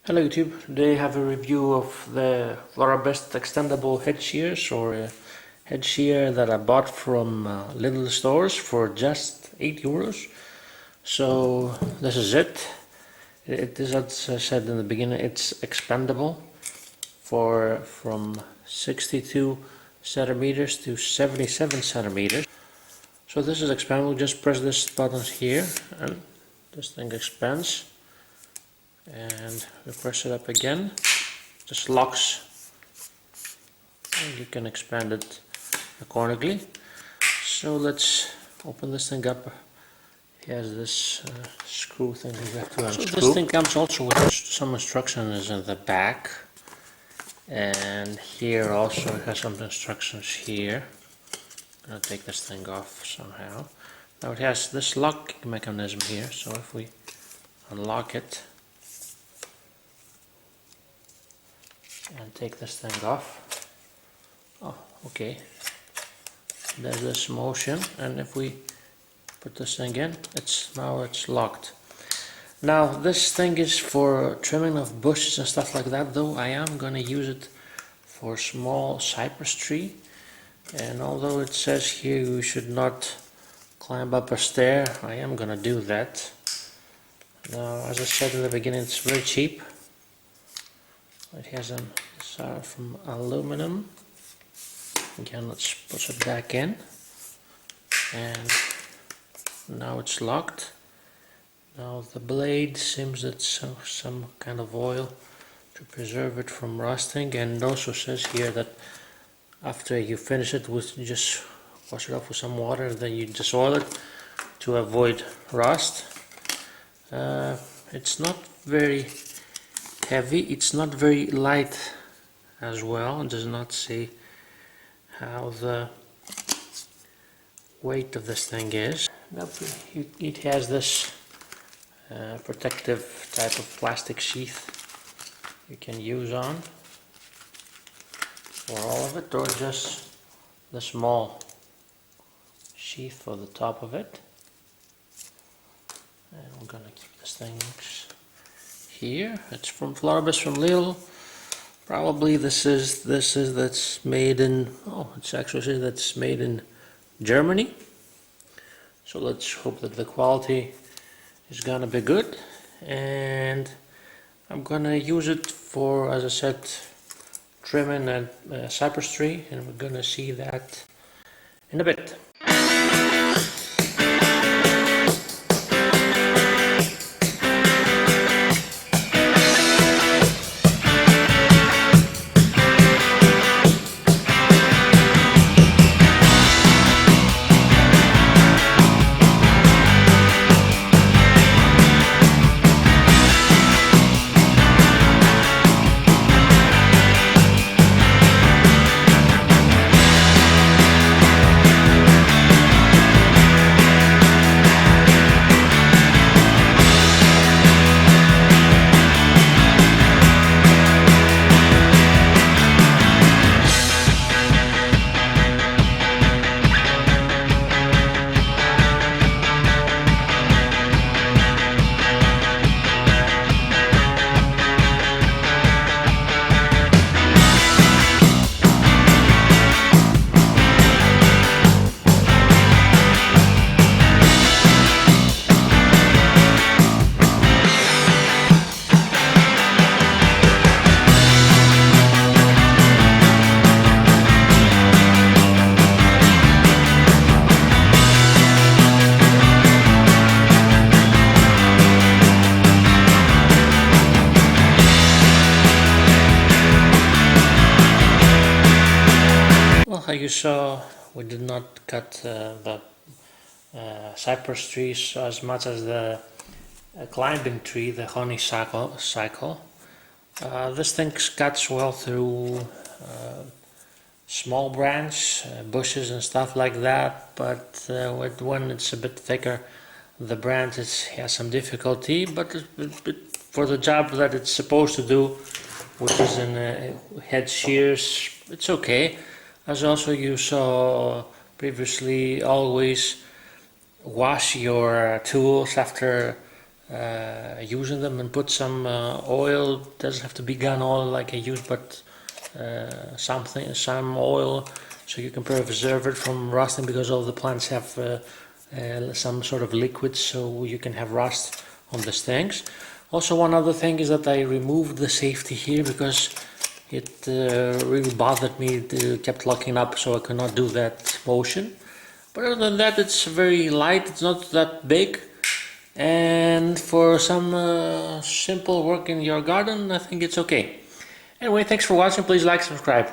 Hello YouTube, today I have a review of the Florabest Extendable Hedge Shears, or a head shear that I bought from Lidl stores for just €8. So this is it. It is, as I said in the beginning, it's expandable from 62 centimeters to 77 centimeters. So this is expandable. Just press this button here and this thing expands. And we press it up again, just locks, and you can expand it accordingly. So let's open this thing up. It has this screw thing you have to unscrew. So this thing comes also with some instructions in the back, and here also it has some instructions here. I'm gonna take this thing off somehow. Now it has this lock mechanism here, so if we unlock it and take this thing off, oh okay, there's this motion, and if we put this thing in, now it's locked. Now this thing is for trimming of bushes and stuff like that, though I am gonna use it for small cypress tree, and although it says here you should not climb up a stair, I am gonna do that. Now, as I said in the beginning, it's very cheap. It has from aluminum. Again, let's push it back in, and now it's locked. Now the blade seems that some kind of oil to preserve it from rusting, and it also says here that after you finish it, you just wash it off with some water, then you just oil it to avoid rust. It's not very heavy, it's not very light as well. It does not say how the weight of this thing is. It has this protective type of plastic sheath you can use on for all of it, or just the small sheath for the top of it. And we're gonna keep this thing here. It's from Florabest, from Lidl. Probably that's made in, it's actually says that's made in Germany. So let's hope that the quality is gonna be good, and I'm gonna use it for, as I said, trimming a cypress tree, and we're gonna see that in a bit. Like you saw, we did not cut the cypress trees as much as the climbing tree, the honeysuckle. This thing cuts well through small branch, bushes and stuff like that, but when it's a bit thicker, the branch has some difficulty, but for the job that it's supposed to do, which is in head shears, it's okay. As also you saw previously, always wash your tools after using them, and put some oil. Doesn't have to be gun oil like I use, but some oil, so you can preserve it from rusting, because all the plants have some sort of liquid, so you can have rust on the stems. Also, one other thing is that I removed the safety here because it really bothered me. It kept locking up, so I could not do that motion. But other than that, it's very light, it's not that big, and for some simple work in your garden, I think it's okay. Anyway, thanks for watching. Please like, subscribe.